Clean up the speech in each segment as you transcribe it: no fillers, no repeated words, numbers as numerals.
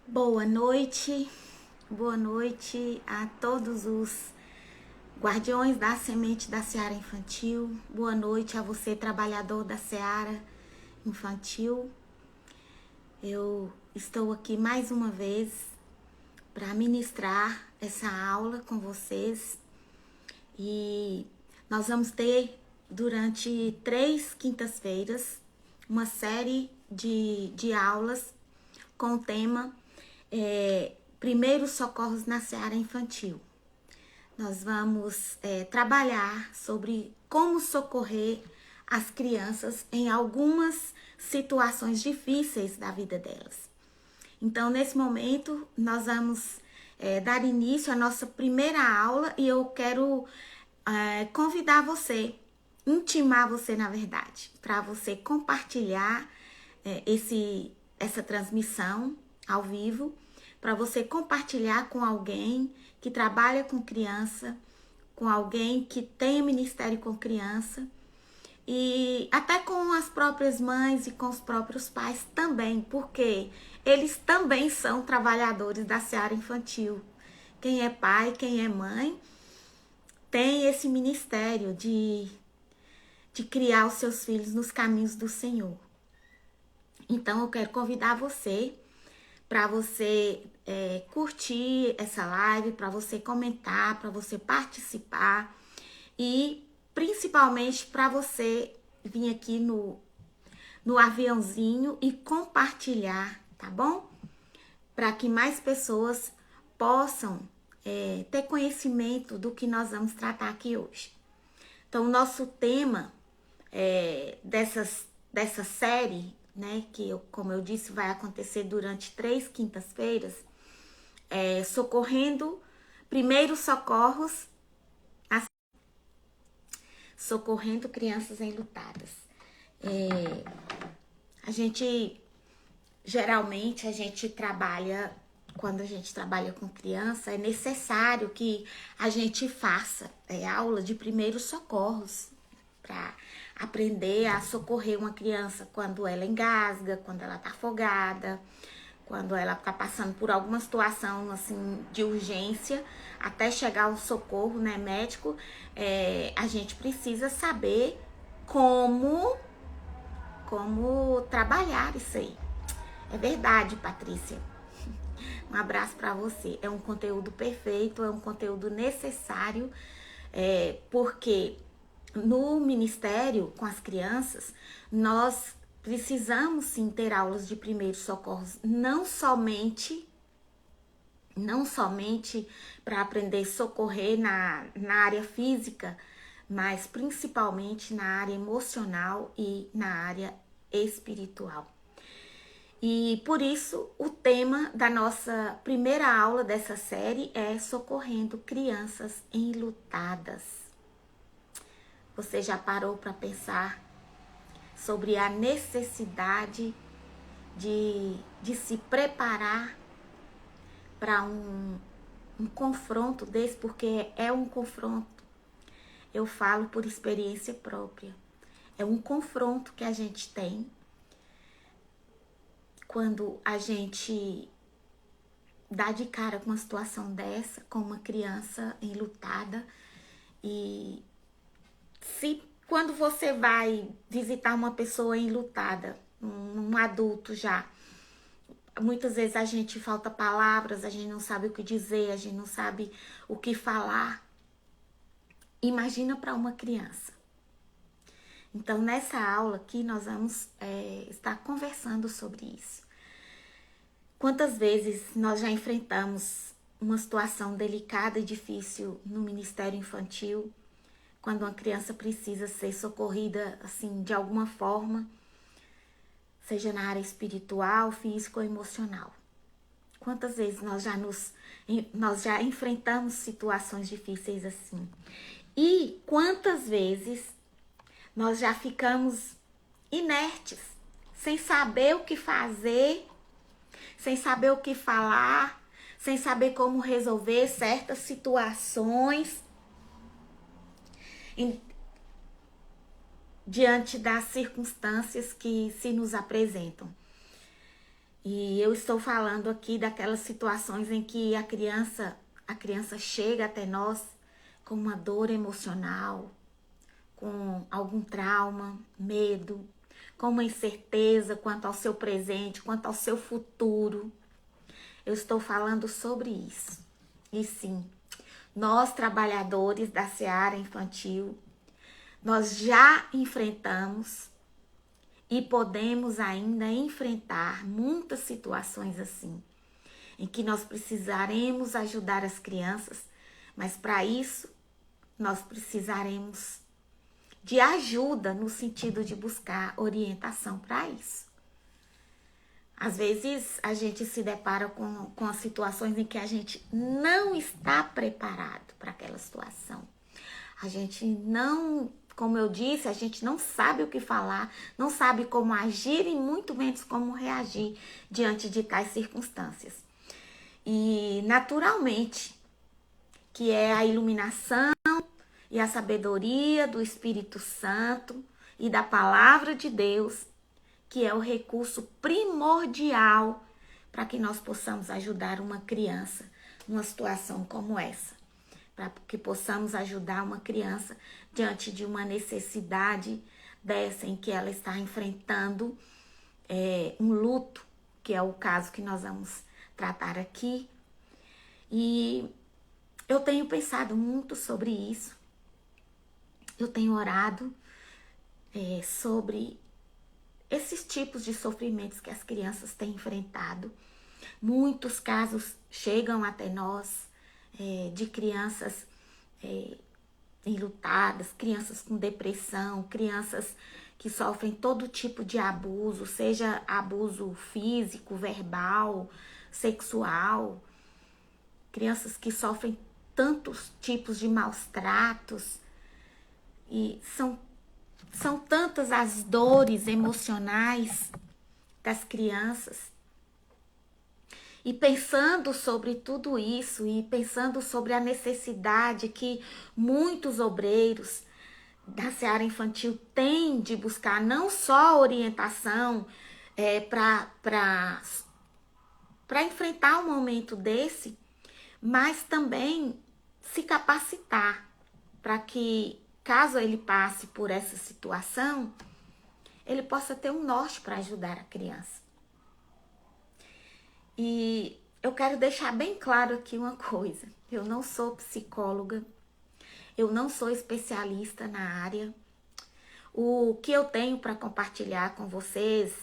Boa noite a todos os guardiões da semente da Seara Infantil. Boa noite a você, trabalhador da Seara Infantil. Eu estou aqui mais uma vez para ministrar essa aula com vocês e nós vamos ter durante 3 quintas-feiras uma série de aulas com o tema Primeiros Socorros na Seara Infantil. Nós vamos trabalhar sobre como socorrer as crianças em algumas situações difíceis da vida delas. Então, nesse momento, nós vamos dar início à nossa primeira aula e eu quero convidar você, intimar você, na verdade, para você compartilhar essa transmissão ao vivo, para você compartilhar com alguém que trabalha com criança, com alguém que tem ministério com criança e até com as próprias mães e com os próprios pais também, porque eles também são trabalhadores da Seara Infantil. Quem é pai, quem é mãe, tem esse ministério de criar os seus filhos nos caminhos do Senhor. Então, eu quero convidar você para você curtir essa live, para você comentar, para você participar e principalmente para você vir aqui no aviãozinho e compartilhar, tá bom? Para que mais pessoas possam ter conhecimento do que nós vamos tratar aqui hoje. Então, o nosso tema dessa série, né, que como eu disse, vai acontecer durante 3 quintas-feiras, socorrendo primeiros socorros, socorrendo crianças enlutadas. Geralmente a gente trabalha, quando a gente trabalha com criança, é necessário que a gente faça aula de primeiros socorros para aprender a socorrer uma criança quando ela engasga, quando ela tá afogada, quando ela tá passando por alguma situação assim de urgência, até chegar ao socorro, né, médico. A gente precisa saber como trabalhar isso aí. É verdade, Patrícia. Um abraço para você. É um conteúdo perfeito, é um conteúdo necessário, porque no ministério com as crianças, nós precisamos sim ter aulas de primeiros socorros, não somente para aprender a socorrer na área física, mas principalmente na área emocional e na área espiritual. E por isso o tema da nossa primeira aula dessa série é socorrendo crianças enlutadas. Você já parou para pensar sobre a necessidade de se preparar para um confronto desse? Porque é um confronto. Eu falo por experiência própria. É um confronto que a gente tem quando a gente dá de cara com uma situação dessa, com uma criança enlutada. E quando você vai visitar uma pessoa enlutada, um adulto já, muitas vezes a gente falta palavras, a gente não sabe o que dizer, a gente não sabe o que falar. Imagina para uma criança. Então, nessa aula aqui, nós vamos estar conversando sobre isso. Quantas vezes nós já enfrentamos uma situação delicada e difícil no Ministério Infantil, quando uma criança precisa ser socorrida, assim, de alguma forma, seja na área espiritual, física ou emocional. Quantas vezes nós já enfrentamos situações difíceis assim? E quantas vezes nós já ficamos inertes, sem saber o que fazer, sem saber o que falar, sem saber como resolver certas situações diante das circunstâncias que se nos apresentam. E eu estou falando aqui daquelas situações em que a criança chega até nós com uma dor emocional, com algum trauma, medo, com uma incerteza quanto ao seu presente, quanto ao seu futuro. Eu estou falando sobre isso. E sim, nós trabalhadores da seara infantil, nós já enfrentamos e podemos ainda enfrentar muitas situações assim, em que nós precisaremos ajudar as crianças, mas para isso nós precisaremos de ajuda no sentido de buscar orientação para isso. Às vezes a gente se depara com as situações em que a gente não está preparado para aquela situação. A gente não, como eu disse, a gente não sabe o que falar, não sabe como agir e muito menos como reagir diante de tais circunstâncias. E naturalmente, que é a iluminação e a sabedoria do Espírito Santo e da Palavra de Deus, que é o recurso primordial para que nós possamos ajudar uma criança numa situação como essa. Para que possamos ajudar uma criança diante de uma necessidade dessa em que ela está enfrentando um luto, que é o caso que nós vamos tratar aqui. E eu tenho pensado muito sobre isso. Eu tenho orado sobre esses tipos de sofrimentos que as crianças têm enfrentado. Muitos casos chegam até nós de crianças enlutadas, crianças com depressão, crianças que sofrem todo tipo de abuso, seja abuso físico, verbal, sexual, crianças que sofrem tantos tipos de maus tratos, e são tantas as dores emocionais das crianças. E pensando sobre tudo isso e pensando sobre a necessidade que muitos obreiros da seara infantil têm de buscar não só orientação para enfrentar um momento desse, mas também se capacitar para que, caso ele passe por essa situação, ele possa ter um norte para ajudar a criança. E eu quero deixar bem claro aqui uma coisa. Eu não sou psicóloga, eu não sou especialista na área. O que eu tenho para compartilhar com vocês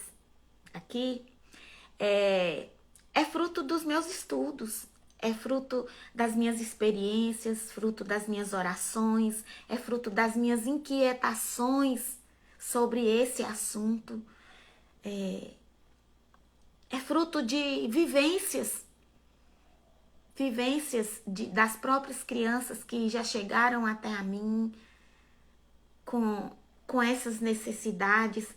aqui é fruto dos meus estudos, é fruto das minhas experiências, fruto das minhas orações, é fruto das minhas inquietações sobre esse assunto. É fruto de vivências das próprias crianças que já chegaram até a mim com essas necessidades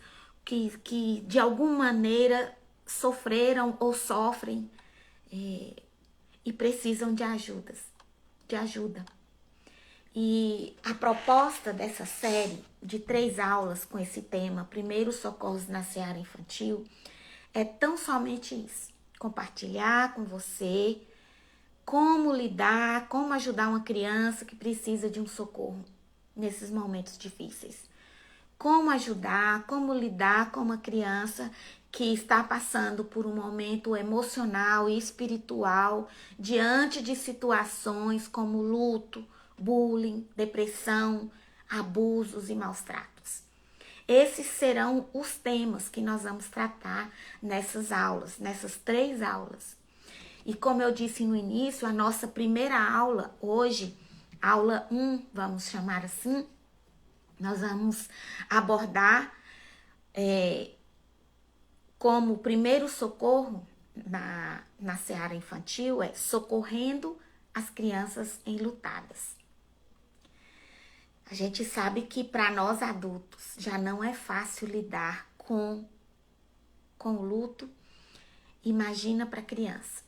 que de alguma maneira sofreram ou sofrem e precisam de ajuda. E a proposta dessa série de 3 aulas com esse tema, Primeiros Socorros na Seara Infantil, é tão somente isso. Compartilhar com você como lidar, como ajudar uma criança que precisa de um socorro nesses momentos difíceis. Como ajudar, como lidar com uma criança que está passando por um momento emocional e espiritual diante de situações como luto, bullying, depressão, abusos e maus tratos. Esses serão os temas que nós vamos tratar nessas aulas, nessas 3 aulas. E como eu disse no início, a nossa primeira aula hoje, aula 1, vamos chamar assim, nós vamos abordar como o primeiro socorro na seara infantil socorrendo as crianças enlutadas. A gente sabe que para nós adultos já não é fácil lidar com o luto. Imagina para a criança.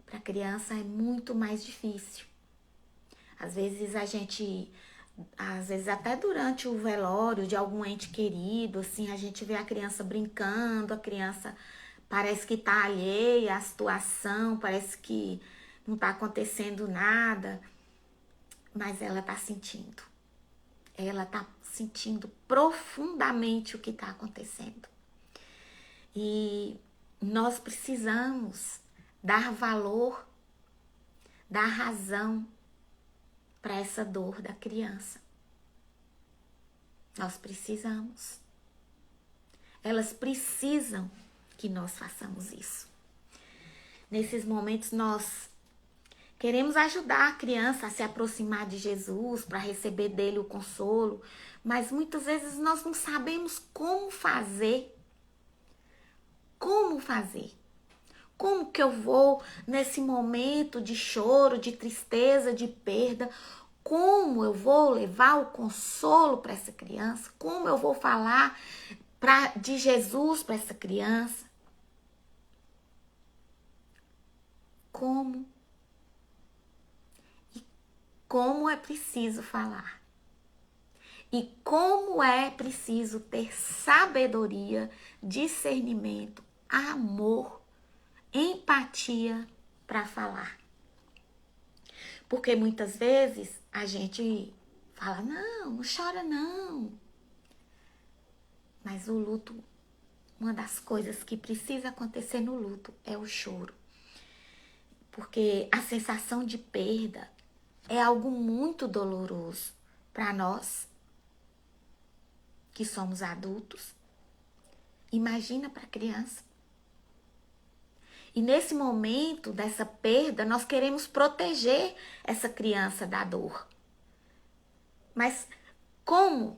Para a criança é muito mais difícil. Às vezes até durante o velório de algum ente querido, assim, a gente vê a criança brincando, a criança parece que tá alheia à situação, parece que não tá acontecendo nada, mas ela tá sentindo. Ela tá sentindo profundamente o que tá acontecendo. E nós precisamos dar valor, dar razão para essa dor da criança. Nós precisamos. Elas precisam que nós façamos isso. Nesses momentos nós queremos ajudar a criança a se aproximar de Jesus, para receber dele o consolo, mas muitas vezes nós não sabemos como fazer. Como fazer? Como que eu vou nesse momento de choro, de tristeza, de perda? Como eu vou levar o consolo para essa criança? Como eu vou falar de Jesus para essa criança? Como? E como é preciso falar? E como é preciso ter sabedoria, discernimento, amor, empatia para falar. Porque muitas vezes a gente fala, não chora não. Mas o luto, uma das coisas que precisa acontecer no luto é o choro. Porque a sensação de perda é algo muito doloroso para nós, que somos adultos. Imagina para a criança. E nesse momento dessa perda, nós queremos proteger essa criança da dor. Mas como?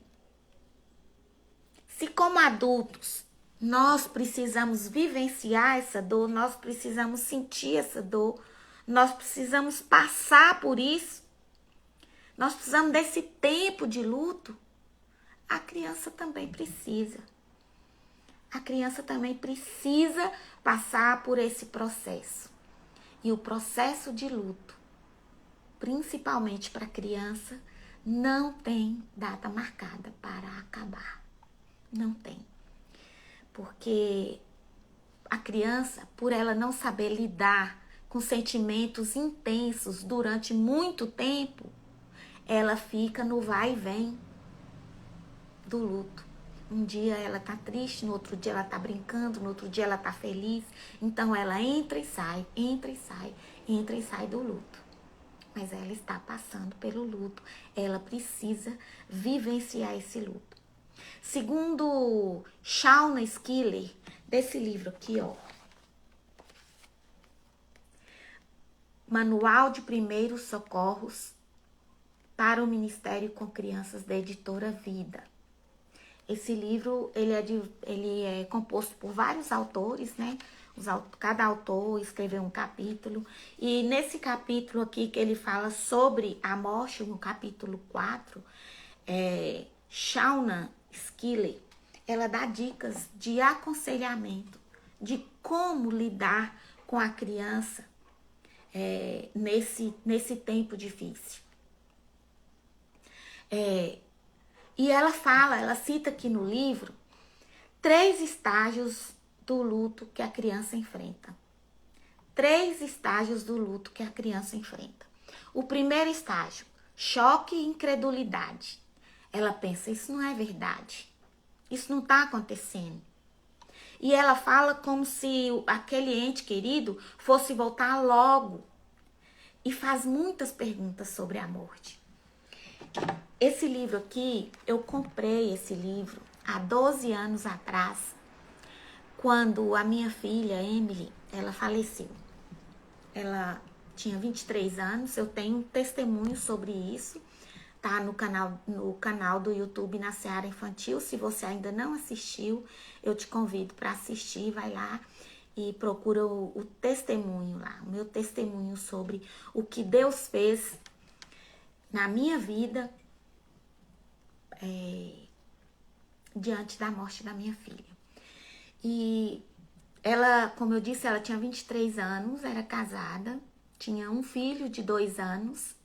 Se como adultos nós precisamos vivenciar essa dor, nós precisamos sentir essa dor, nós precisamos passar por isso, nós precisamos desse tempo de luto, a criança também precisa. A criança também precisa passar por esse processo. E o processo de luto, principalmente para a criança, não tem data marcada para acabar. Não tem. Porque a criança, por ela não saber lidar com sentimentos intensos durante muito tempo, ela fica no vai e vem do luto. Um dia ela tá triste, no outro dia ela tá brincando, no outro dia ela tá feliz. Então ela entra e sai, entra e sai, entra e sai do luto. Mas ela está passando pelo luto. Ela precisa vivenciar esse luto. Segundo Shauna Skiller, desse livro aqui, ó. Manual de Primeiros Socorros para o Ministério com Crianças, da editora Vida. Esse livro, ele é composto por vários autores, né? Cada autor escreveu um capítulo. E nesse capítulo aqui que ele fala sobre a morte, no capítulo 4, Shauna Skiller, ela dá dicas de aconselhamento, de como lidar com a criança nesse tempo difícil. E ela cita aqui no livro 3 estágios do luto que a criança enfrenta. 3 estágios do luto que a criança enfrenta. O primeiro estágio, choque e incredulidade. Ela pensa, isso não é verdade. Isso não está acontecendo. E ela fala como se aquele ente querido fosse voltar logo. E faz muitas perguntas sobre a morte. Esse livro aqui, eu comprei esse livro há 12 anos atrás, quando a minha filha, Emily, ela faleceu. Ela tinha 23 anos, eu tenho um testemunho sobre isso, tá no canal do YouTube na Seara Infantil. Se você ainda não assistiu, eu te convido para assistir, vai lá e procura o testemunho lá, o meu testemunho sobre o que Deus fez na minha vida, diante da morte da minha filha. E ela, como eu disse, ela tinha 23 anos, era casada, tinha um filho de 2 anos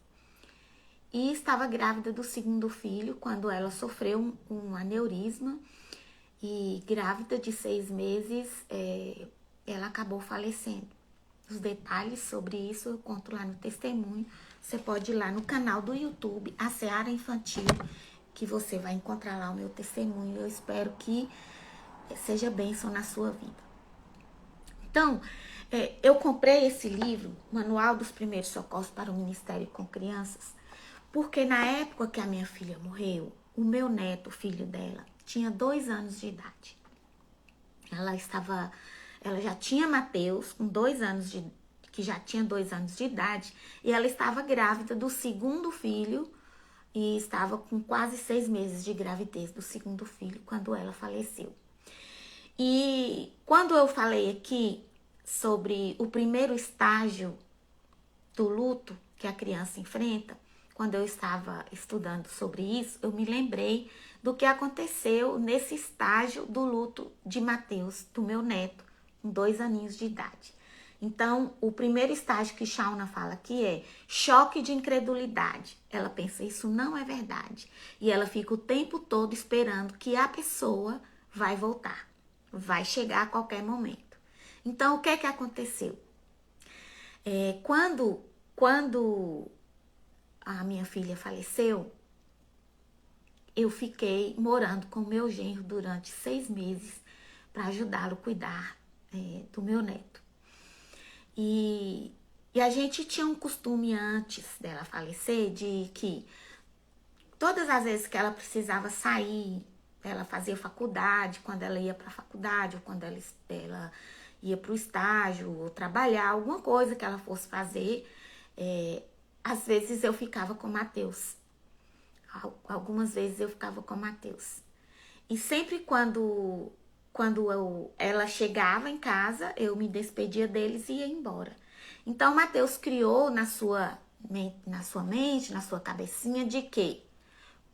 e estava grávida do segundo filho quando ela sofreu um aneurisma. E grávida de 6 meses, ela acabou falecendo. Os detalhes sobre isso eu conto lá no testemunho. Você pode ir lá no canal do YouTube, A Seara Infantil, que você vai encontrar lá o meu testemunho. Eu espero que seja bênção na sua vida. Então, eu comprei esse livro, Manual dos Primeiros Socorros para o Ministério com Crianças, porque na época que a minha filha morreu, o meu neto, filho dela, tinha 2 anos de idade. Ela já tinha Mateus com 2 anos que já tinha 2 anos de idade, e ela estava grávida do segundo filho e estava com quase 6 meses de gravidez do segundo filho quando ela faleceu. E quando eu falei aqui sobre o primeiro estágio do luto que a criança enfrenta, quando eu estava estudando sobre isso, eu me lembrei do que aconteceu nesse estágio do luto de Mateus, do meu neto, com 2 aninhos de idade. Então, o primeiro estágio que Shauna fala aqui é choque de incredulidade. Ela pensa, isso não é verdade. E ela fica o tempo todo esperando que a pessoa vai voltar, vai chegar a qualquer momento. Então, o que é que aconteceu? Quando a minha filha faleceu, eu fiquei morando com o meu genro durante 6 meses para ajudá-lo a cuidar do meu neto. E a gente tinha um costume antes dela falecer de que todas as vezes que ela precisava sair, ela fazia faculdade, quando ela ia para a faculdade, ou quando ela ia para o estágio, ou trabalhar, alguma coisa que ela fosse fazer, às vezes eu ficava com o Mateus. Algumas vezes eu ficava com o Mateus. E sempre quando ela chegava em casa, eu me despedia deles e ia embora. Então, Mateus criou na sua mente, na sua cabecinha, de que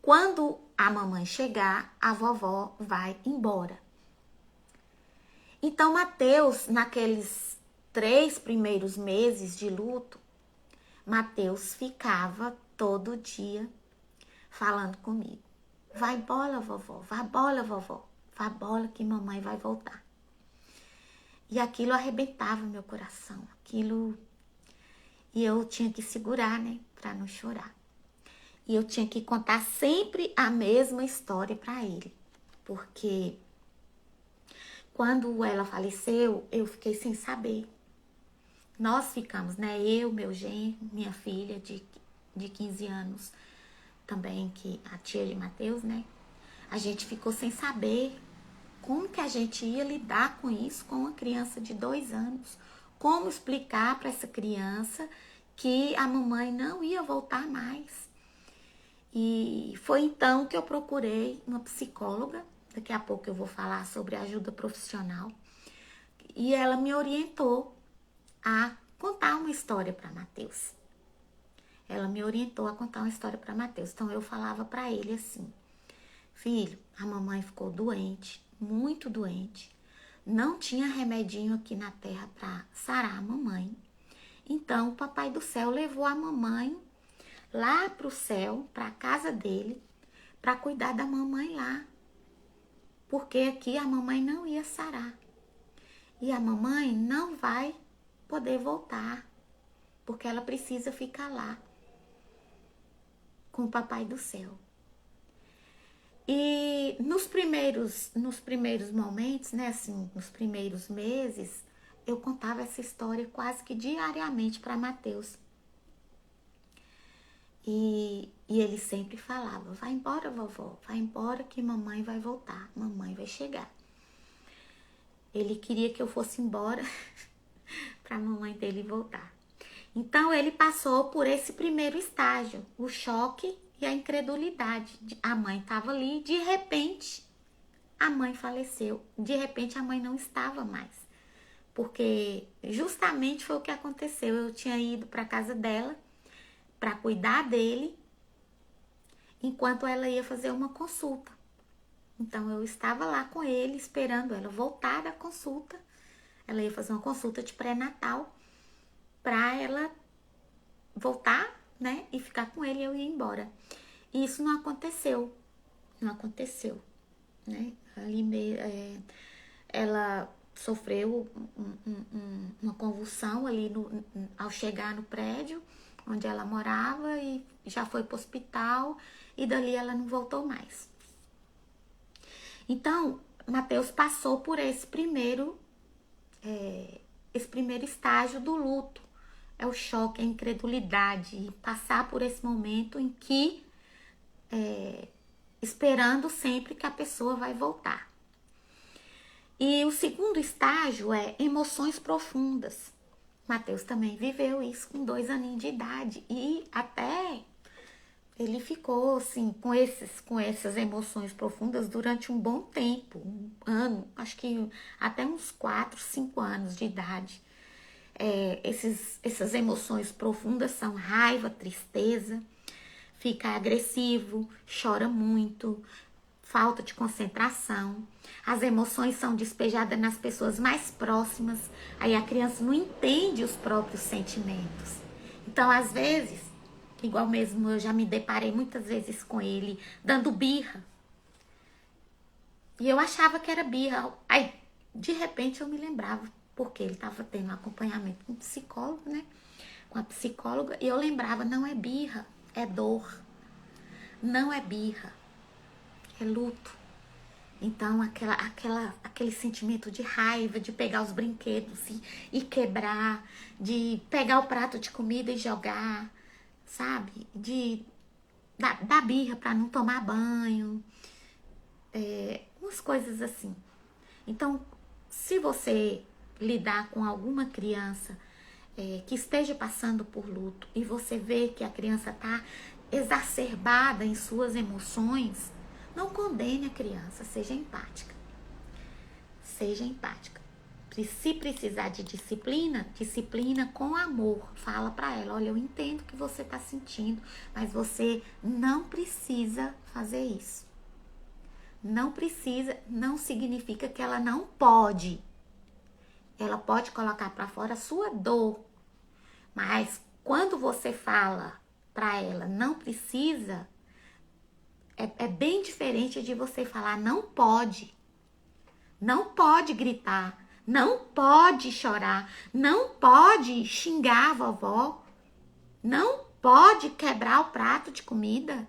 quando a mamãe chegar, a vovó vai embora. Então, Mateus, naqueles 3 primeiros meses de luto, Mateus ficava todo dia falando comigo. Vai bola, vovó, vai bola, vovó. Vai bola que mamãe vai voltar. E aquilo arrebentava meu coração. E eu tinha que segurar, né? Pra não chorar. E eu tinha que contar sempre a mesma história pra ele. Porque quando ela faleceu, eu fiquei sem saber. Nós ficamos, né? Eu, meu genro, minha filha de 15 anos, também, que a tia de Mateus, né? A gente ficou sem saber como que a gente ia lidar com isso com uma criança de 2 anos. Como explicar para essa criança que a mamãe não ia voltar mais. E foi então que eu procurei uma psicóloga. Daqui a pouco eu vou falar sobre ajuda profissional. E ela me orientou a contar uma história para Mateus. Ela me orientou a contar uma história para Mateus. Então eu falava para ele assim: filho, a mamãe ficou doente, muito doente. Não tinha remedinho aqui na terra para sarar a mamãe. Então o papai do céu levou a mamãe lá para o céu, para a casa dele, para cuidar da mamãe lá. Porque aqui a mamãe não ia sarar. E a mamãe não vai poder voltar, porque ela precisa ficar lá com o papai do céu. E nos primeiros momentos, né, assim, nos primeiros meses, eu contava essa história quase que diariamente para Mateus. E ele sempre falava: vai embora, vovó, vai embora que mamãe vai voltar, mamãe vai chegar. Ele queria que eu fosse embora para a mamãe dele voltar. Então ele passou por esse primeiro estágio, o choque e a incredulidade. A mãe estava ali, de repente a mãe faleceu, de repente a mãe não estava mais. Porque justamente foi o que aconteceu. Eu tinha ido para a casa dela para cuidar dele, enquanto ela ia fazer uma consulta. Então eu estava lá com ele, esperando ela voltar da consulta. Ela ia fazer uma consulta de pré-natal para ela voltar, né, e ficar com ele e eu ia embora. E isso não aconteceu, né? Ali ela sofreu uma convulsão ali ao chegar no prédio onde ela morava e já foi para o hospital e dali ela não voltou mais. Então, Mateus passou por esse primeiro estágio do luto. É o choque, a incredulidade, e passar por esse momento em que esperando sempre que a pessoa vai voltar. E o segundo estágio é emoções profundas. Mateus também viveu isso com 2 aninhos de idade e até ele ficou assim com essas emoções profundas durante um bom tempo, um ano, acho que até uns 4, 5 anos de idade. Essas emoções profundas são raiva, tristeza, fica agressivo, chora muito, falta de concentração. As emoções são despejadas nas pessoas mais próximas, aí a criança não entende os próprios sentimentos. Então, às vezes, igual mesmo eu já me deparei muitas vezes com ele dando birra. E eu achava que era birra. Aí, de repente, eu me lembrava, porque ele estava tendo um acompanhamento com um psicólogo, né? Com a psicóloga, e eu lembrava, não é birra, é dor. Não é birra, é luto. Então, aquele sentimento de raiva, de pegar os brinquedos e quebrar, de pegar o prato de comida e jogar, sabe? De dar birra para não tomar banho, umas coisas assim. Então, se você lidar com alguma criança que esteja passando por luto e você vê que a criança está exacerbada em suas emoções, não condene a criança, seja empática. Seja empática. Se precisar de disciplina, disciplina com amor. Fala para ela, olha, eu entendo o que você está sentindo, mas você não precisa fazer isso. Não precisa, não significa que ela não pode. Ela pode colocar para fora a sua dor. Mas quando você fala para ela, não precisa, é bem diferente de você falar não pode. Não pode gritar, não pode chorar, não pode xingar a vovó, não pode quebrar o prato de comida.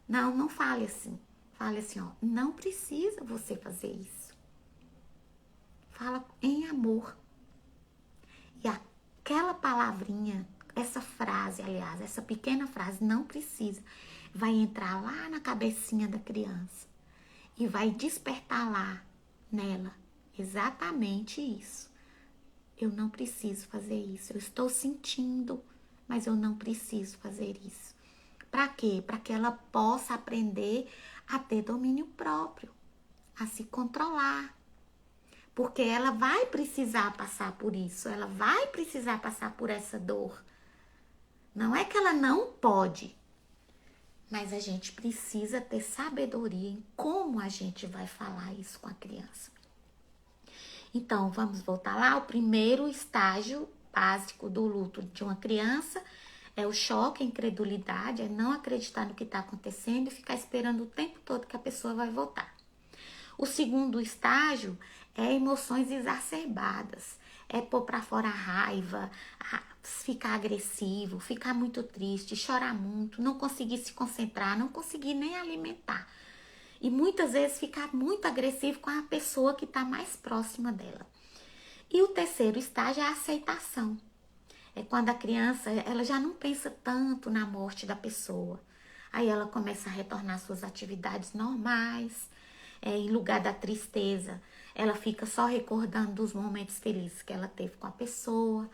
Não, não fale assim. Fale assim, ó, não precisa você fazer isso. Fala em amor. E aquela palavrinha, essa frase, aliás, essa pequena frase, não precisa, vai entrar lá na cabecinha da criança e vai despertar lá nela exatamente isso. Eu não preciso fazer isso. Eu estou sentindo, mas eu não preciso fazer isso. Para quê? Para que ela possa aprender a ter domínio próprio, a se controlar. Porque ela vai precisar passar por isso, ela vai precisar passar por essa dor. Não é que ela não pode, mas a gente precisa ter sabedoria em como a gente vai falar isso com a criança. Então, vamos voltar lá. O primeiro estágio básico do luto de uma criança é o choque, a incredulidade, é não acreditar no que está acontecendo e ficar esperando o tempo todo que a pessoa vai voltar. O segundo estágio é emoções exacerbadas, é pôr para fora a raiva, ficar agressivo, ficar muito triste, chorar muito, não conseguir se concentrar, não conseguir nem alimentar. E muitas vezes ficar muito agressivo com a pessoa que está mais próxima dela. E o terceiro estágio é a aceitação. É quando a criança ela já não pensa tanto na morte da pessoa. Aí ela começa a retornar às suas atividades normais. Em lugar da tristeza, ela fica só recordando dos momentos felizes que ela teve com a pessoa,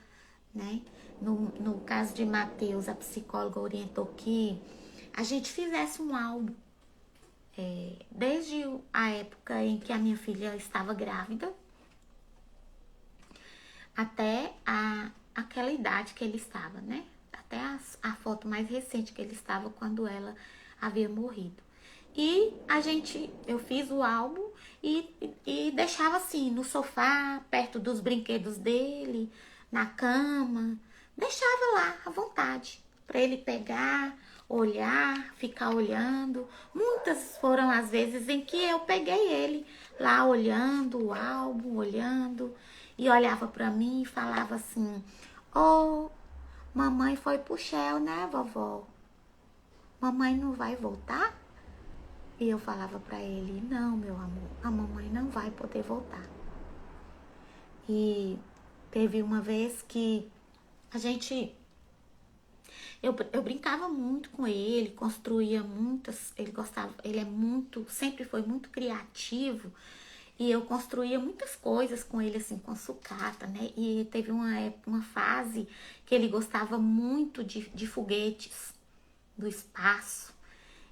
né? No caso de Mateus, a psicóloga orientou que a gente fizesse um álbum. Desde a época em que a minha filha estava grávida até aquela idade que ele estava, né? Até a foto mais recente que ele estava quando ela havia morrido. E eu fiz o álbum e deixava assim, no sofá, perto dos brinquedos dele, na cama. Deixava lá, à vontade, para ele pegar, olhar, ficar olhando. Muitas foram as vezes em que eu peguei ele lá olhando o álbum, olhando, e olhava para mim e falava assim: "Oh, mamãe foi pro Shell, né, vovó? Mamãe não vai voltar?" E eu falava para ele: "Não, meu amor, a mamãe não vai poder voltar." E teve uma vez que a gente eu brincava muito com ele, construía muitas, ele gostava, ele é muito, sempre foi muito criativo, e eu construía muitas coisas com ele, assim, com sucata, né? E teve uma fase que ele gostava muito de foguetes do espaço.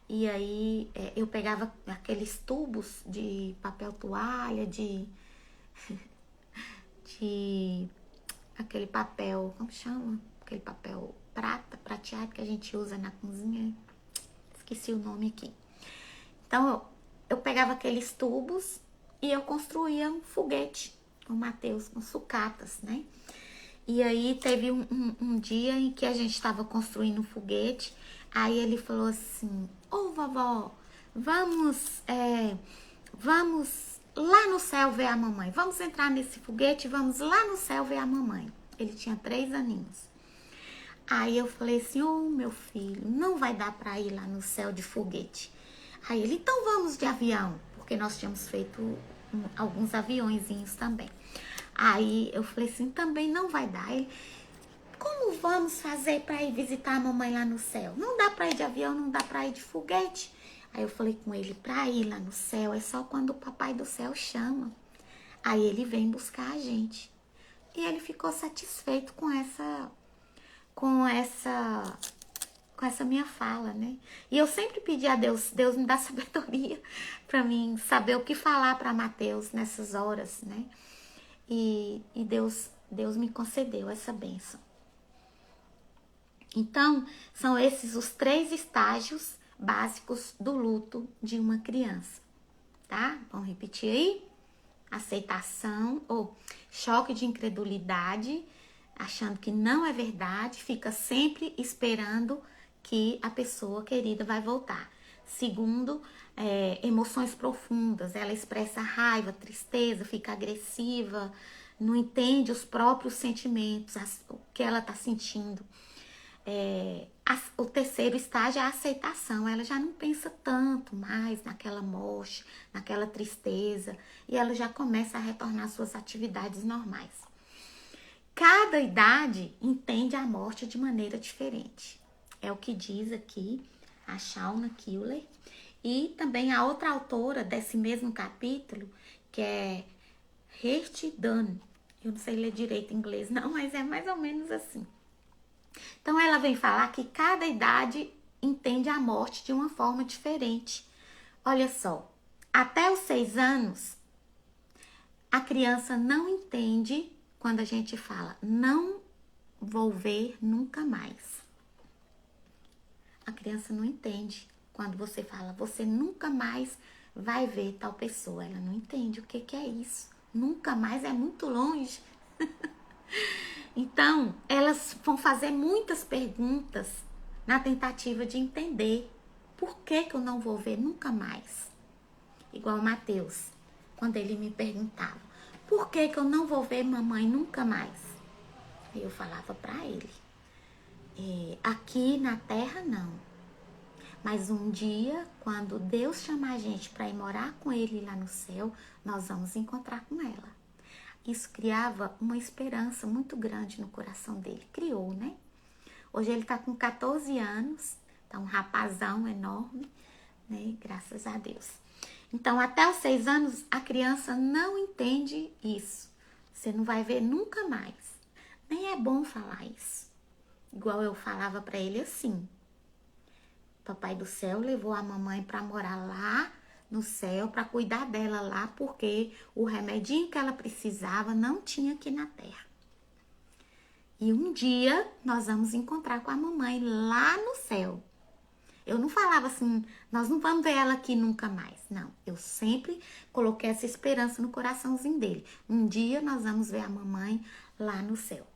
E aí eu pegava aqueles tubos de papel toalha, de aquele papel, como chama? Aquele papel prateado que a gente usa na cozinha. Esqueci o nome aqui. Então eu pegava aqueles tubos e eu construía um foguete com o Matheus, com sucatas, né? E aí teve um dia em que a gente estava construindo um foguete. Aí ele falou assim: "Ô vovó, vamos lá no céu ver a mamãe. Vamos entrar nesse foguete, vamos lá no céu ver a mamãe." Ele tinha 3 aninhos. Aí eu falei assim: "Ô meu filho, não vai dar para ir lá no céu de foguete." Aí ele: "Então vamos de avião." Porque nós tínhamos feito alguns aviõezinhos também. Aí eu falei assim: "Também não vai dar." Ele: "Como vamos fazer para ir visitar a mamãe lá no céu? Não dá para ir de avião, não dá para ir de foguete." Aí eu falei com ele: "Para ir lá no céu é só quando o papai do céu chama. Aí ele vem buscar a gente." E ele ficou satisfeito com essa com essa minha fala, né? E eu sempre pedi a Deus: "Deus, me dá sabedoria para mim saber o que falar para Mateus nessas horas, né?" E Deus me concedeu essa bênção. Então, são esses os 3 estágios básicos do luto de uma criança, tá? Vamos repetir aí? Aceitação ou choque de incredulidade, achando que não é verdade, fica sempre esperando que a pessoa querida vai voltar. Segundo, emoções profundas, ela expressa raiva, tristeza, fica agressiva, não entende os próprios sentimentos, o que ela está sentindo. O terceiro estágio é a aceitação. Ela já não pensa tanto mais naquela morte, naquela tristeza, e ela já começa a retornar às suas atividades normais. Cada idade entende a morte de maneira diferente. É o que diz aqui a Shauna Killer. E também a outra autora desse mesmo capítulo, que é Hirst Dunn. Eu não sei ler direito em inglês não, mas é mais ou menos assim. Então ela vem falar que cada idade entende a morte de uma forma diferente. Olha só, até os 6 anos, a criança não entende quando a gente fala "não vou ver nunca mais." A criança não entende quando você fala "você nunca mais vai ver tal pessoa." Ela não entende o que é isso. Nunca mais é muito longe. Então, elas vão fazer muitas perguntas na tentativa de entender por que eu não vou ver nunca mais. Igual o Matheus, quando ele me perguntava: "Por que eu não vou ver mamãe nunca mais?" Aí eu falava para ele: "Aqui na terra não. Mas um dia, quando Deus chamar a gente para ir morar com ele lá no céu, nós vamos encontrar com ela." Isso criava uma esperança muito grande no coração dele. Criou, né? Hoje ele tá com 14 anos, tá um rapazão enorme, né? Graças a Deus. Então, até os 6 anos, a criança não entende isso. Você não vai ver nunca mais. Nem é bom falar isso. Igual eu falava para ele assim: "Papai do céu levou a mamãe para morar lá no céu, para cuidar dela lá, porque o remedinho que ela precisava não tinha aqui na terra. E um dia nós vamos encontrar com a mamãe lá no céu." Eu não falava assim: "Nós não vamos ver ela aqui nunca mais." Não, eu sempre coloquei essa esperança no coraçãozinho dele. Um dia nós vamos ver a mamãe lá no céu.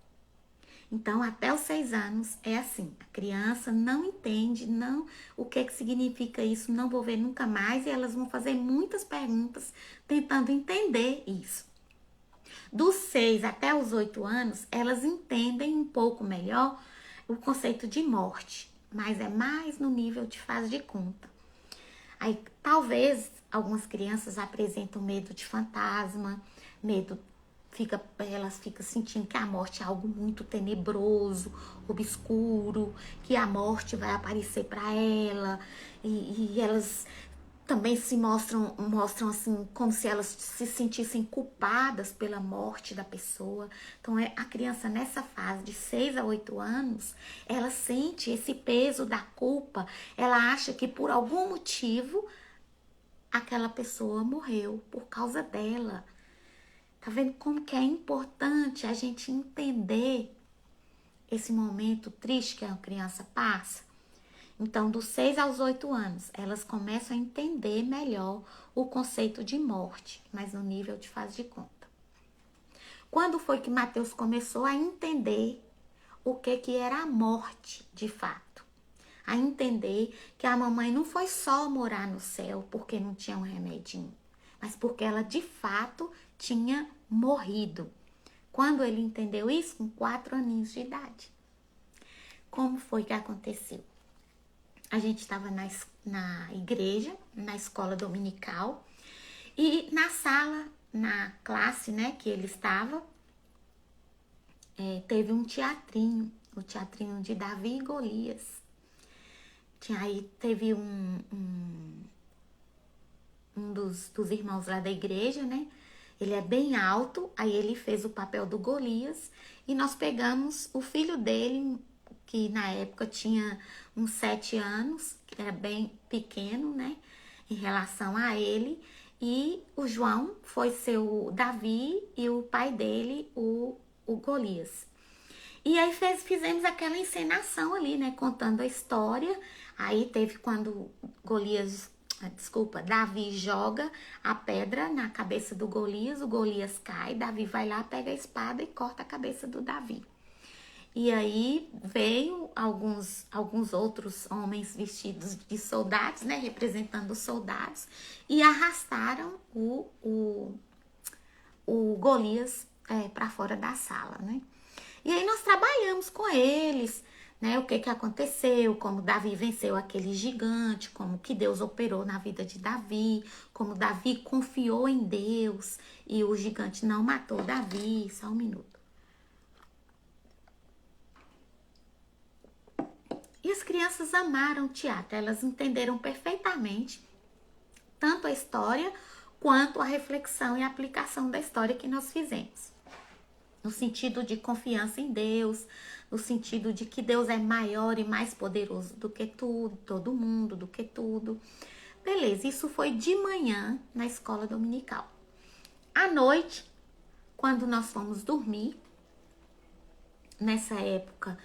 Então, até os 6 anos é assim. A criança não entende, não o que significa isso, não vou ver nunca mais, e elas vão fazer muitas perguntas tentando entender isso. Dos 6 até os 8 anos, elas entendem um pouco melhor o conceito de morte, mas é mais no nível de faz de conta. Aí, talvez, algumas crianças apresentam medo de fantasma, medo, elas ficam sentindo que a morte é algo muito tenebroso, obscuro, que a morte vai aparecer para ela, e elas também se mostram assim, como se elas se sentissem culpadas pela morte da pessoa. Então, a criança nessa fase de 6 a 8 anos, ela sente esse peso da culpa, ela acha que por algum motivo aquela pessoa morreu por causa dela. Tá vendo como que é importante a gente entender esse momento triste que a criança passa? Então, dos 6 aos 8 anos, elas começam a entender melhor o conceito de morte, mas no nível de faz de conta. Quando foi que Mateus começou a entender o que era a morte de fato? A entender que a mamãe não foi só morar no céu porque não tinha um remedinho, mas porque ela de fato tinha morrido. Quando ele entendeu isso? Com 4 aninhos de idade. Como foi que aconteceu? A gente estava na igreja, na escola dominical, e na sala, na classe, né, que ele estava, teve um teatrinho, o teatrinho de Davi e Golias. Aí teve um dos irmãos lá da igreja, né? Ele é bem alto, aí ele fez o papel do Golias e nós pegamos o filho dele, que na época tinha uns 7 anos, que era bem pequeno, né? Em relação a ele. E o João foi ser o Davi e o pai dele, o Golias. E aí fizemos aquela encenação ali, né? Contando a história. Aí teve quando Davi joga a pedra na cabeça do Golias, o Golias cai, Davi vai lá, pega a espada e corta a cabeça do Davi. E aí veio alguns outros homens vestidos de soldados, né? Representando os soldados, e arrastaram o Golias para fora da sala, né? E aí nós trabalhamos com eles, né? O que aconteceu, como Davi venceu aquele gigante, como que Deus operou na vida de Davi, como Davi confiou em Deus e o gigante não matou Davi. Só um minuto. E as crianças amaram o teatro, elas entenderam perfeitamente tanto a história quanto a reflexão e a aplicação da história que nós fizemos. No sentido de confiança em Deus, no sentido de que Deus é maior e mais poderoso do que tudo, todo mundo, do que tudo. Beleza, isso foi de manhã na escola dominical. À noite, quando nós fomos dormir, nessa época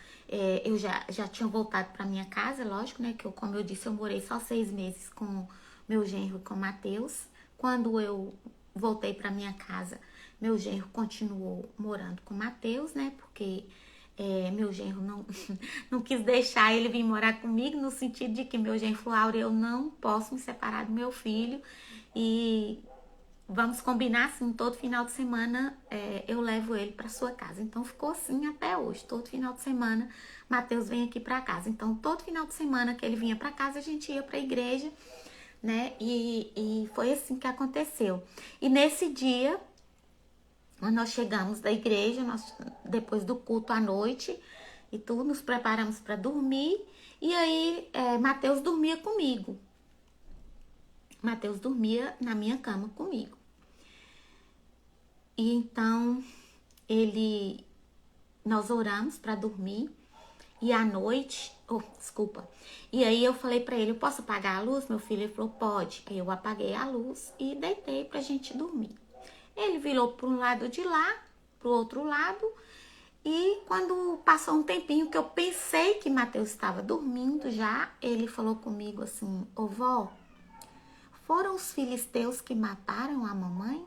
eu já tinha voltado para minha casa, lógico, né? Que como eu disse, eu morei só 6 meses com meu genro e com o Mateus. Quando eu voltei para minha casa, meu genro continuou morando com o Mateus, né? Porque meu genro não quis deixar ele vir morar comigo, no sentido de que meu genro falou: Áurea, eu não posso me separar do meu filho e vamos combinar assim, todo final de semana eu levo ele para sua casa. Então ficou assim até hoje. Todo final de semana Mateus vem aqui para casa. Então todo final de semana que ele vinha para casa a gente ia para a igreja, né? E foi assim que aconteceu. E nesse dia, quando nós chegamos da igreja, depois do culto à noite e tudo, nos preparamos para dormir. E aí Mateus dormia comigo. Mateus dormia na minha cama comigo. E então nós oramos para dormir. E à noite, e aí eu falei para ele: eu posso apagar a luz, meu filho? Ele falou: pode. Aí eu apaguei a luz e deitei pra gente dormir. Ele virou para um lado de lá, pro outro lado. E quando passou um tempinho que eu pensei que Mateus estava dormindo já, ele falou comigo assim: ô vó, foram os filisteus que mataram a mamãe?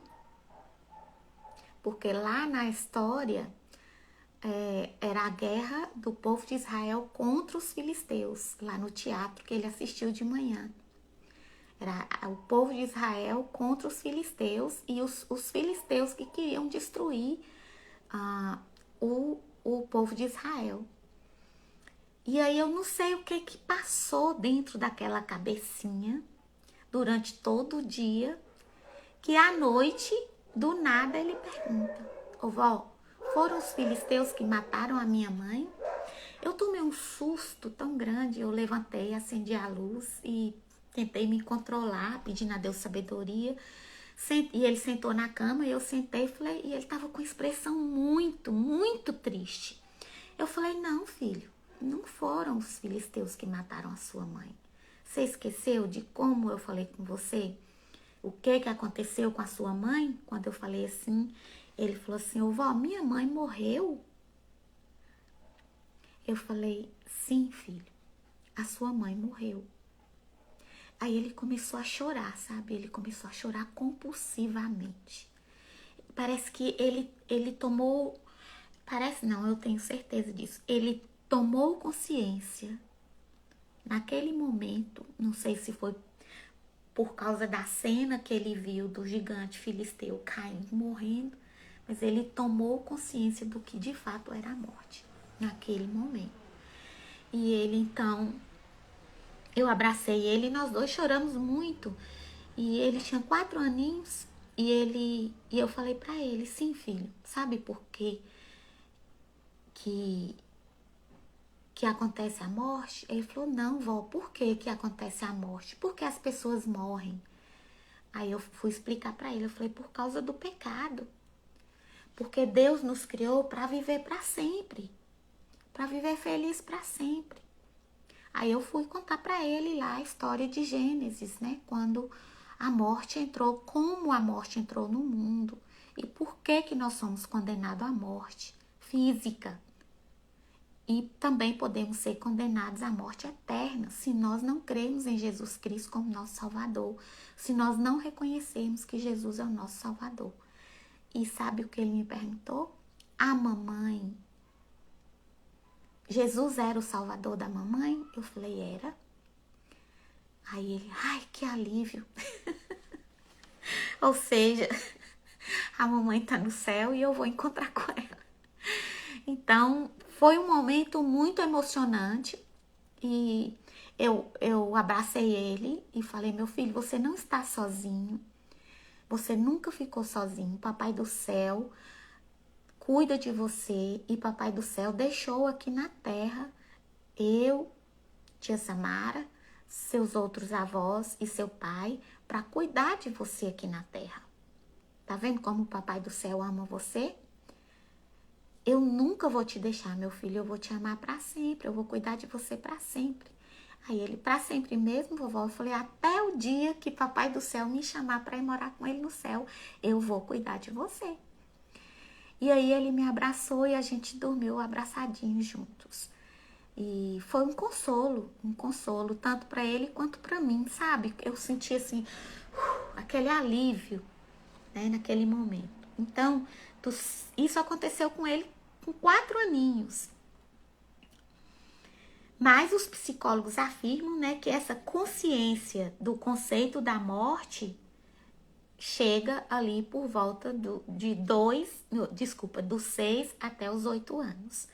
Porque lá na história era a guerra do povo de Israel contra os filisteus, lá no teatro que ele assistiu de manhã. Era o povo de Israel contra os filisteus e os filisteus que queriam destruir o povo de Israel. E aí eu não sei o que passou dentro daquela cabecinha durante todo o dia, que à noite, do nada, ele pergunta: ô vó, foram os filisteus que mataram a minha mãe? Eu tomei um susto tão grande, eu levantei, acendi a luz e tentei me controlar, pedindo a Deus sabedoria. E ele sentou na cama e eu sentei e falei, e ele estava com expressão muito, muito triste. Eu falei, não, filho, não foram os filisteus que mataram a sua mãe. Você esqueceu de como eu falei com você? O que aconteceu com a sua mãe? Quando eu falei assim, ele falou assim, ô vó, minha mãe morreu? Eu falei, sim, filho, a sua mãe morreu. Aí ele começou a chorar, sabe? Ele começou a chorar compulsivamente. Parece que ele tomou... Parece não, eu tenho certeza disso. Ele tomou consciência naquele momento, não sei se foi por causa da cena que ele viu do gigante filisteu caindo, morrendo, mas ele tomou consciência do que de fato era a morte naquele momento. E ele então, eu abracei ele e nós dois choramos muito. E ele tinha 4 aninhos e eu falei pra ele, sim, filho, sabe por quê que acontece a morte? Ele falou, não, vó, por que acontece a morte? Porque as pessoas morrem. Aí eu fui explicar pra ele, eu falei, por causa do pecado. Porque Deus nos criou para viver para sempre, para viver feliz para sempre. Aí eu fui contar para ele lá a história de Gênesis, né? Quando a morte entrou, como a morte entrou no mundo e por que nós somos condenados à morte física. E também podemos ser condenados à morte eterna se nós não cremos em Jesus Cristo como nosso Salvador, se nós não reconhecermos que Jesus é o nosso Salvador. E sabe o que ele me perguntou? A mamãe, Jesus era o Salvador da mamãe? Eu falei, era. Aí ele, ai, que alívio. Ou seja, a mamãe tá no céu e eu vou encontrar com ela. Então, foi um momento muito emocionante e eu abracei ele e falei, meu filho, você não está sozinho. Você nunca ficou sozinho. Papai do céu cuida de você e Papai do céu deixou aqui na terra eu, tia Samara, seus outros avós e seu pai para cuidar de você aqui na terra. Tá vendo como o Papai do céu ama você? Eu nunca vou te deixar, meu filho, eu vou te amar para sempre, eu vou cuidar de você para sempre. Aí ele, para sempre mesmo, vovó? Eu falei, até o dia que Papai do céu me chamar para ir morar com ele no céu, eu vou cuidar de você. E aí ele me abraçou e a gente dormiu abraçadinhos juntos. E foi um consolo, tanto para ele quanto para mim, sabe? Eu senti assim, aquele alívio, né, naquele momento. Então, isso aconteceu com ele com 4 aninhos. Mas os psicólogos afirmam, né, que essa consciência do conceito da morte chega ali por volta dos 6 até os 8 anos.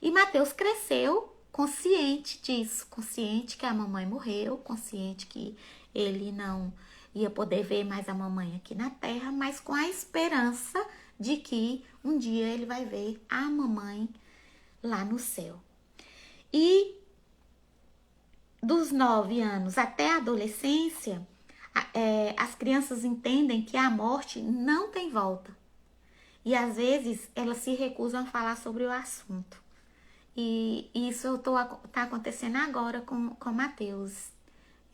E Mateus cresceu consciente disso, consciente que a mamãe morreu, consciente que ele não ia poder ver mais a mamãe aqui na terra, mas com a esperança de que um dia ele vai ver a mamãe lá no céu. E dos 9 anos até a adolescência, as crianças entendem que a morte não tem volta. E às vezes elas se recusam a falar sobre o assunto. E isso tá acontecendo agora com Mateus.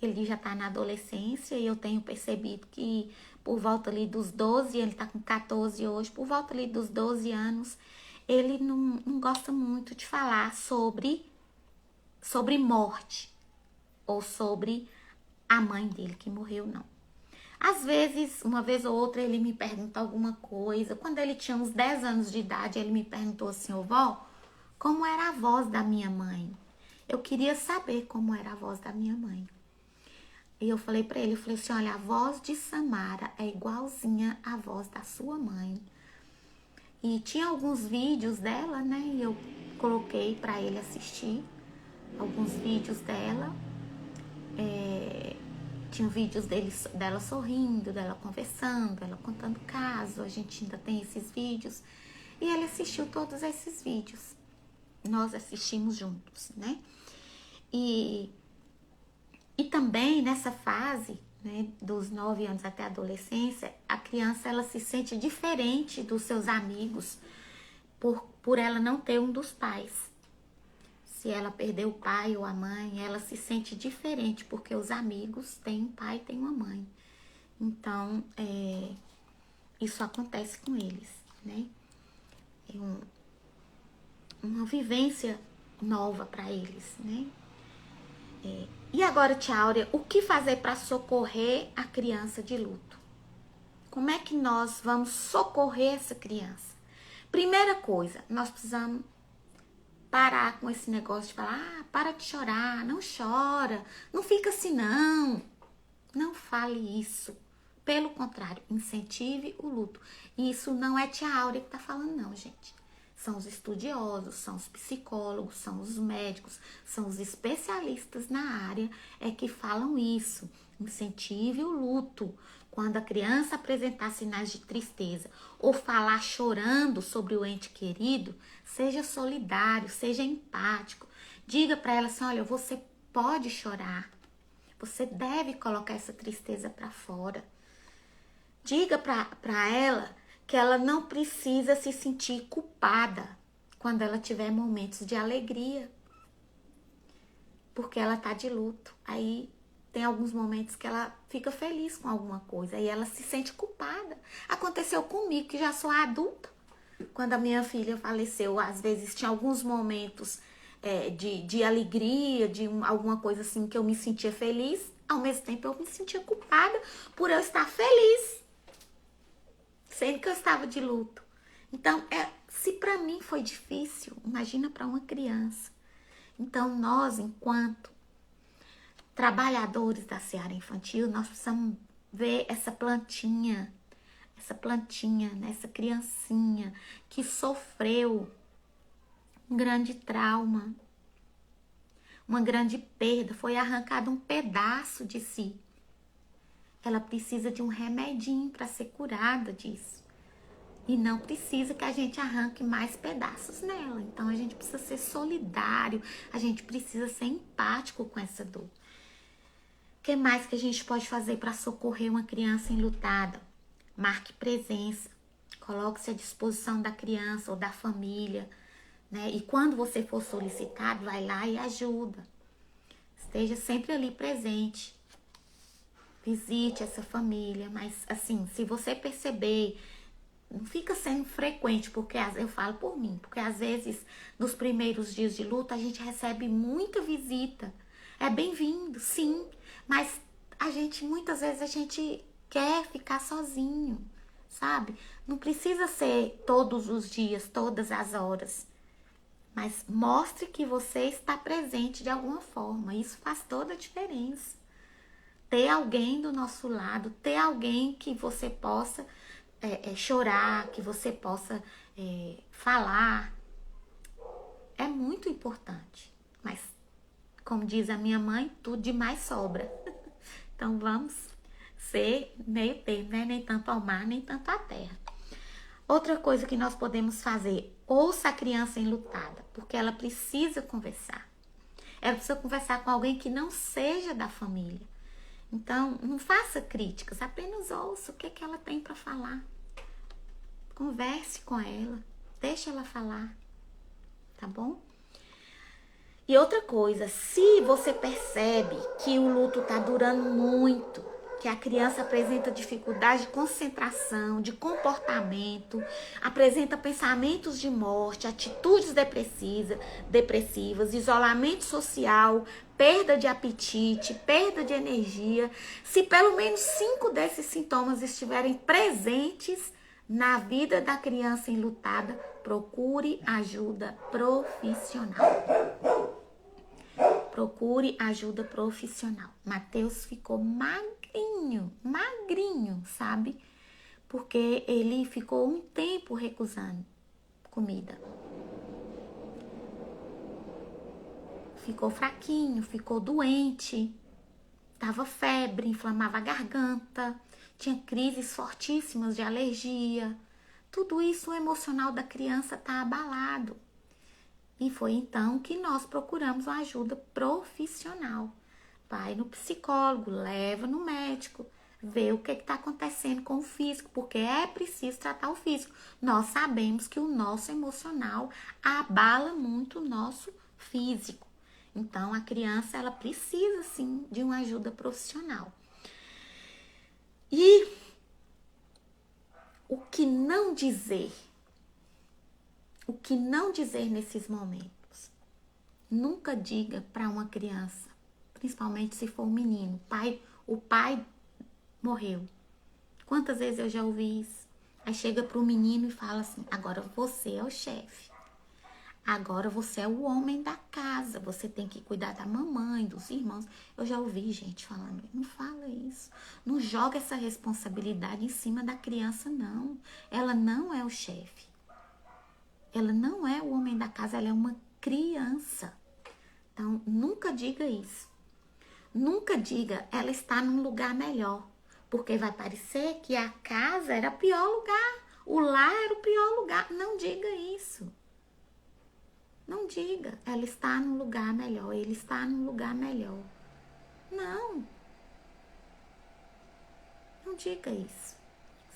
Ele já tá na adolescência e eu tenho percebido que por volta ali dos 12, ele tá com 14 hoje, por volta ali dos 12 anos, ele não gosta muito de falar sobre morte ou sobre a mãe dele que morreu, não. Às vezes, uma vez ou outra, ele me pergunta alguma coisa. Quando ele tinha uns 10 anos de idade, ele me perguntou assim, ô vó, como era a voz da minha mãe? Eu queria saber como era a voz da minha mãe. E eu falei pra ele, eu falei assim, olha, a voz de Samara é igualzinha à voz da sua mãe. E tinha alguns vídeos dela, né? E eu coloquei pra ele assistir alguns vídeos dela. Tinha vídeos dela sorrindo, dela conversando, ela contando caso. A gente ainda tem esses vídeos. E ele assistiu todos esses vídeos. Nós assistimos juntos, né? E também nessa fase, né, dos 9 anos até a adolescência, a criança ela se sente diferente dos seus amigos por ela não ter um dos pais. Se ela perdeu o pai ou a mãe, ela se sente diferente, porque os amigos têm um pai e têm uma mãe. Então, isso acontece com eles, né? É uma vivência nova para eles, né? E agora, tia Áurea, o que fazer para socorrer a criança de luto? Como é que nós vamos socorrer essa criança? Primeira coisa, nós precisamos parar com esse negócio de falar, para de chorar, não chora, não fica assim não. Não fale isso. Pelo contrário, incentive o luto. E isso não é tia Áurea que tá falando não, gente. São os estudiosos, são os psicólogos, são os médicos, são os especialistas na área que falam isso. Incentive o luto. Quando a criança apresentar sinais de tristeza ou falar chorando sobre o ente querido, seja solidário, seja empático. Diga para ela assim, olha, você pode chorar. Você deve colocar essa tristeza para fora. Diga para ela que ela não precisa se sentir culpada quando ela tiver momentos de alegria. Porque ela tá de luto. Aí tem alguns momentos que ela fica feliz com alguma coisa e ela se sente culpada. Aconteceu comigo, que já sou adulta. Quando a minha filha faleceu, às vezes tinha alguns momentos de alegria, de alguma coisa assim que eu me sentia feliz. Ao mesmo tempo eu me sentia culpada por eu estar feliz, sendo que eu estava de luto. Então, se para mim foi difícil, imagina para uma criança. Então, nós, enquanto trabalhadores da seara infantil, nós precisamos ver essa plantinha, né, essa criancinha que sofreu um grande trauma, uma grande perda, foi arrancado um pedaço de si. Ela precisa de um remedinho para ser curada disso. E não precisa que a gente arranque mais pedaços nela. Então, a gente precisa ser solidário, a gente precisa ser empático com essa dor. O que mais que a gente pode fazer para socorrer uma criança enlutada? Marque presença, coloque-se à disposição da criança ou da família, né? E quando você for solicitado, vai lá e ajuda. Esteja sempre ali presente. Visite essa família, mas assim, se você perceber, não fica sendo frequente, porque eu falo por mim, porque às vezes nos primeiros dias de luto a gente recebe muita visita. É bem-vindo, sim, mas muitas vezes a gente quer ficar sozinho, sabe? Não precisa ser todos os dias, todas as horas, mas mostre que você está presente de alguma forma. Isso faz toda a diferença. Ter alguém do nosso lado, ter alguém que você possa chorar, que você possa falar, é muito importante. Mas, como diz a minha mãe, tudo demais sobra. Então, vamos ser meio termo, né? Nem tanto ao mar, nem tanto à terra. Outra coisa que nós podemos fazer, ouça a criança enlutada, porque ela precisa conversar. Ela precisa conversar com alguém que não seja da família. Então, não faça críticas, apenas ouça o que ela tem para falar. Converse com ela, deixa ela falar, tá bom? E outra coisa, se você percebe que o luto tá durando muito, que a criança apresenta dificuldade de concentração, de comportamento, apresenta pensamentos de morte, atitudes depressivas, isolamento social, perda de apetite, perda de energia. Se pelo menos 5 desses sintomas estiverem presentes na vida da criança enlutada, procure ajuda profissional. Procure ajuda profissional. Mateus ficou magrinho, sabe? Porque ele ficou um tempo recusando comida. Ficou fraquinho, ficou doente, tava febre, inflamava a garganta, tinha crises fortíssimas de alergia. Tudo isso, o emocional da criança tá abalado. E foi então que nós procuramos uma ajuda profissional. Vai no psicólogo, leva no médico, vê o que está acontecendo com o físico, porque é preciso tratar o físico. Nós sabemos que o nosso emocional abala muito o nosso físico. Então, a criança, ela precisa, sim, de uma ajuda profissional. E o que não dizer? O que não dizer nesses momentos? Nunca diga para uma criança, principalmente se for um menino, o pai morreu. Quantas vezes eu já ouvi isso? Aí chega para o menino e fala assim, agora você é o chefe. Agora você é o homem da casa, você tem que cuidar da mamãe, dos irmãos. Eu já ouvi gente falando, não fala isso. Não joga essa responsabilidade em cima da criança, não. Ela não é o chefe. Ela não é o homem da casa, ela é uma criança. Então, nunca diga isso. Nunca diga, ela está num lugar melhor. Porque vai parecer que a casa era o pior lugar. O lar era o pior lugar. Não diga isso. Não diga, ela está num lugar melhor, ele está num lugar melhor. Não. Não diga isso.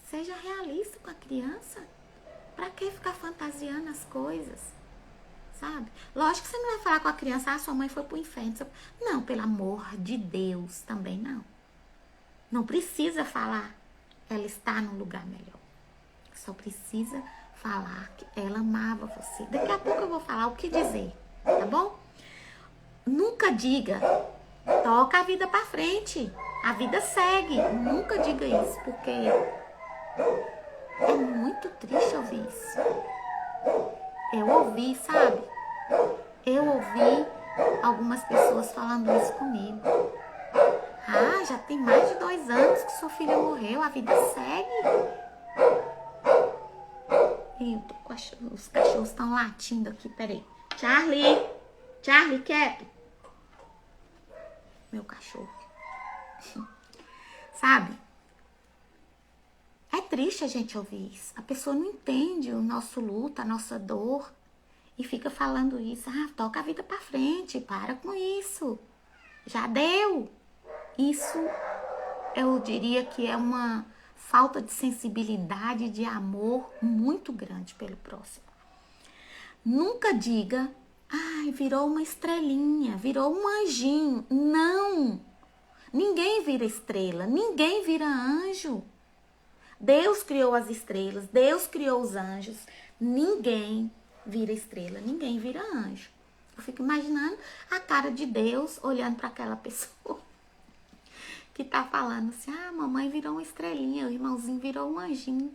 Seja realista com a criança. Pra que ficar fantasiando as coisas? Sabe? Lógico que você não vai falar com a criança, sua mãe foi pro inferno. Não, pelo amor de Deus, também não. Não precisa falar, ela está num lugar melhor. Só precisa falar que ela amava você. Daqui a pouco eu vou falar o que dizer, tá bom? Nunca diga, toca a vida pra frente, a vida segue. Nunca diga isso, porque é muito triste ouvir isso. Eu ouvi, sabe? Eu ouvi algumas pessoas falando isso comigo. Ah, já tem mais de 2 anos que sua filha morreu, a vida segue. Os cachorros estão latindo aqui, peraí. Charlie, quieto. Meu cachorro. Sabe? É triste a gente ouvir isso. A pessoa não entende o nosso luto, a nossa dor. E fica falando isso. Ah, toca a vida pra frente, para com isso. Já deu. Isso, eu diria que é uma falta de sensibilidade, de amor muito grande pelo próximo. Nunca diga, ai, virou uma estrelinha, virou um anjinho. Não! Ninguém vira estrela, ninguém vira anjo. Deus criou as estrelas, Deus criou os anjos. Ninguém vira estrela, ninguém vira anjo. Eu fico imaginando a cara de Deus olhando para aquela pessoa que tá falando assim, ah, mamãe virou uma estrelinha, o irmãozinho virou um anjinho.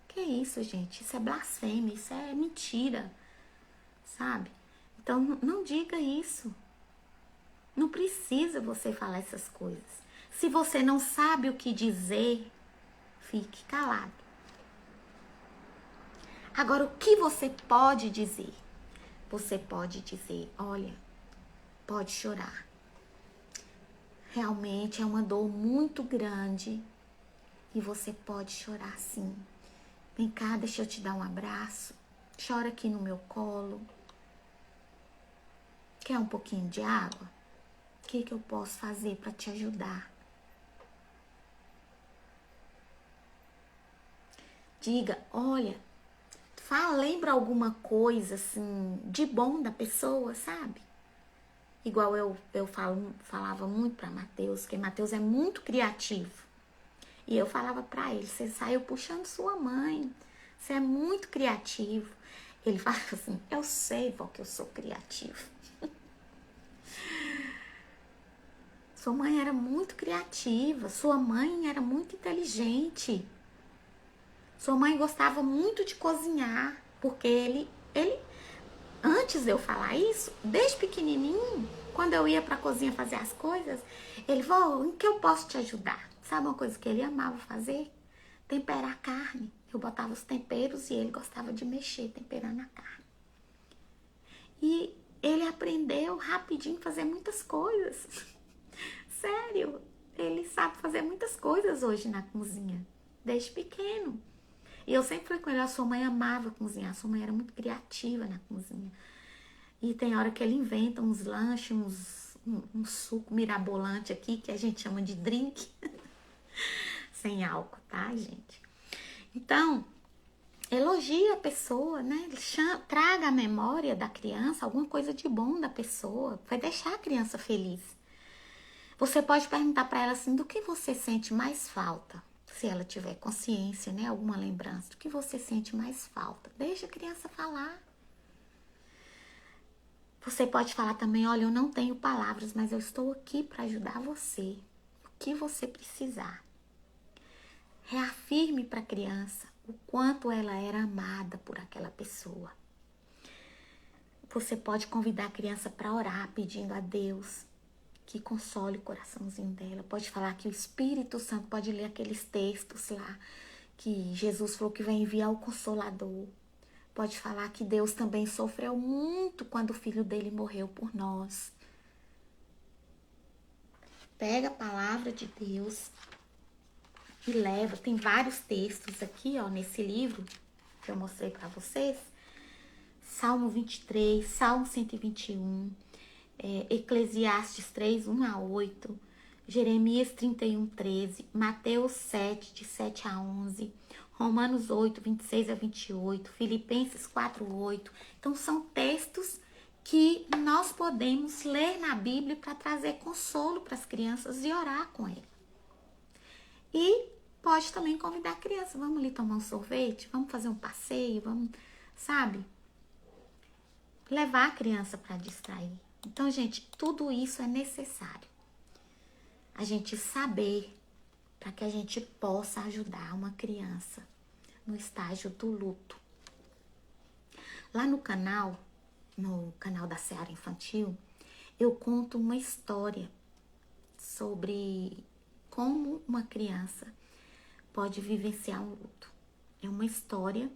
Que isso, gente? Isso é blasfêmia, isso é mentira, sabe? Então, não diga isso. Não precisa você falar essas coisas. Se você não sabe o que dizer, fique calado. Agora, o que você pode dizer? Você pode dizer, olha, pode chorar. Realmente é uma dor muito grande e você pode chorar sim. Vem cá, deixa eu te dar um abraço. Chora aqui no meu colo. Quer um pouquinho de água? O que eu posso fazer para te ajudar? Diga, olha, lembra alguma coisa assim de bom da pessoa, sabe? Igual falava muito para Mateus, que Mateus é muito criativo. E eu falava para ele, você saiu puxando sua mãe, você é muito criativo. Ele falava assim, eu sei, vó, que eu sou criativo. Sua mãe era muito criativa, sua mãe era muito inteligente. Sua mãe gostava muito de cozinhar, porque ele antes de eu falar isso, desde pequenininho, quando eu ia pra cozinha fazer as coisas, ele falou, em que eu posso te ajudar? Sabe uma coisa que ele amava fazer? Temperar a carne. Eu botava os temperos e ele gostava de mexer, temperando a carne. E ele aprendeu rapidinho a fazer muitas coisas. Sério, ele sabe fazer muitas coisas hoje na cozinha, desde pequeno. E eu sempre falei com ele, a sua mãe amava cozinhar, a sua mãe era muito criativa na cozinha. E tem hora que ele inventa uns lanches, um suco mirabolante aqui, que a gente chama de drink, sem álcool, tá, gente? Então, elogia a pessoa, né? Traga à memória da criança alguma coisa de bom da pessoa, vai deixar a criança feliz. Você pode perguntar para ela assim, do que você sente mais falta? Se ela tiver consciência, né? Alguma lembrança, do que você sente mais falta? Deixa a criança falar. Você pode falar também, olha, eu não tenho palavras, mas eu estou aqui para ajudar você. O que você precisar. Reafirme para a criança o quanto ela era amada por aquela pessoa. Você pode convidar a criança para orar, pedindo a Deus que console o coraçãozinho dela. Pode falar que o Espírito Santo pode ler aqueles textos lá, que Jesus falou que vai enviar o Consolador. Pode falar que Deus também sofreu muito quando o filho dele morreu por nós. Pega a palavra de Deus e leva. Tem vários textos aqui, ó, nesse livro que eu mostrei para vocês. Salmo 23, Salmo 121, Eclesiastes 3, 1 a 8, Jeremias 31, 13, Mateus 7, de 7 a 11, Romanos 8, 26 a 28, Filipenses 4, 8. Então, são textos que nós podemos ler na Bíblia para trazer consolo para as crianças e orar com elas. E pode também convidar a criança, vamos ali tomar um sorvete, vamos fazer um passeio, vamos, sabe? Levar a criança para distrair. Então, gente, tudo isso é necessário. A gente saber para que a gente possa ajudar uma criança no estágio do luto. Lá no canal da Seara Infantil, eu conto uma história sobre como uma criança pode vivenciar um luto. É uma história,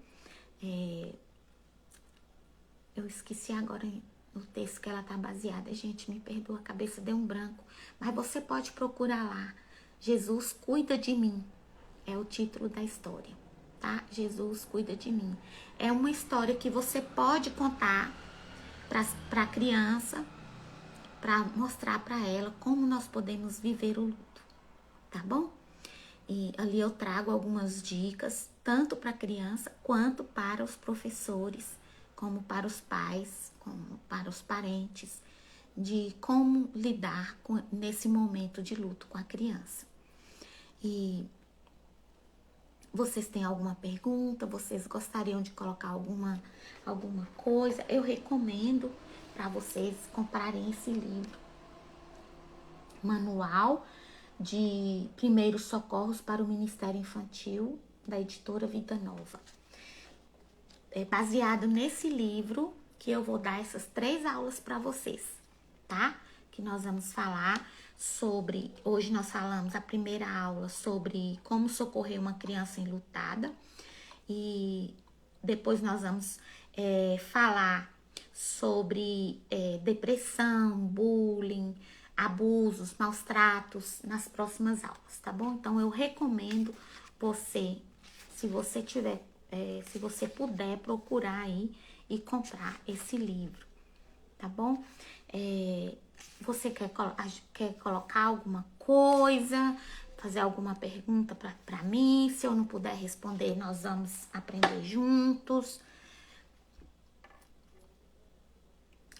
eu esqueci agora no texto que ela tá baseada, gente, me perdoa, a cabeça deu um branco, mas você pode procurar lá, Jesus cuida de mim, é o título da história, tá? Jesus cuida de mim. É uma história que você pode contar para a criança, para mostrar para ela como nós podemos viver o luto, tá bom? E ali eu trago algumas dicas, tanto para a criança quanto para os professores, como para os pais, como para os parentes, de como lidar nesse momento de luto com a criança. E vocês têm alguma pergunta? Vocês gostariam de colocar alguma coisa? Eu recomendo para vocês comprarem esse livro, Manual de Primeiros Socorros para o Ministério Infantil, da editora Vida Nova. É baseado nesse livro que eu vou dar essas 3 aulas para vocês, tá? Que nós vamos falar sobre, hoje nós falamos a primeira aula sobre como socorrer uma criança enlutada e depois nós vamos falar sobre depressão, bullying, abusos, maus tratos nas próximas aulas, tá bom? Então eu recomendo você, se você puder procurar aí e comprar esse livro, tá bom? Você quer colocar alguma coisa, fazer alguma pergunta para mim? Se eu não puder responder, nós vamos aprender juntos.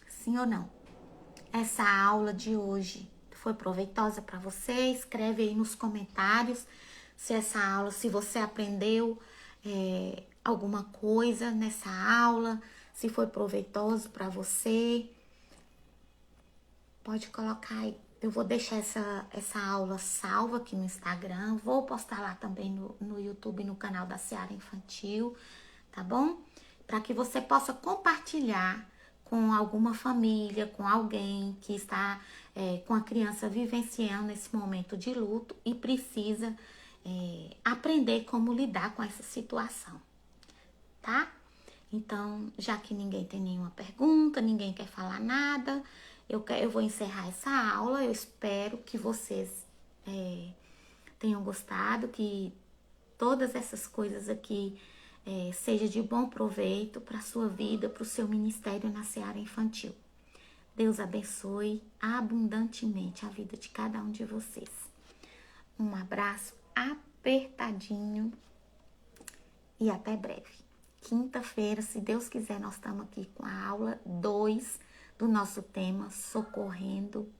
Sim ou não? essa aula de hoje foi proveitosa para você. Escreve aí nos comentários se essa aula, se você aprendeu alguma coisa nessa aula, se foi proveitoso para você. Pode colocar aí. Eu vou deixar essa aula salva aqui no Instagram. Vou postar lá também no YouTube, no canal da Seara Infantil, tá bom? Para que você possa compartilhar com alguma família, com alguém que está com a criança vivenciando esse momento de luto e precisa aprender como lidar com essa situação, tá? Então, já que ninguém tem nenhuma pergunta, ninguém quer falar nada, eu vou encerrar essa aula. Eu espero que vocês tenham gostado, que todas essas coisas aqui seja de bom proveito para a sua vida, para o seu ministério na Seara Infantil. Deus abençoe abundantemente a vida de cada um de vocês. Um abraço apertadinho e até breve. Quinta-feira, se Deus quiser, nós estamos aqui com a aula 2 do nosso tema Socorrendo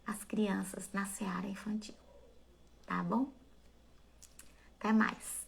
as Crianças na Seara Infantil. Tá bom? Até mais.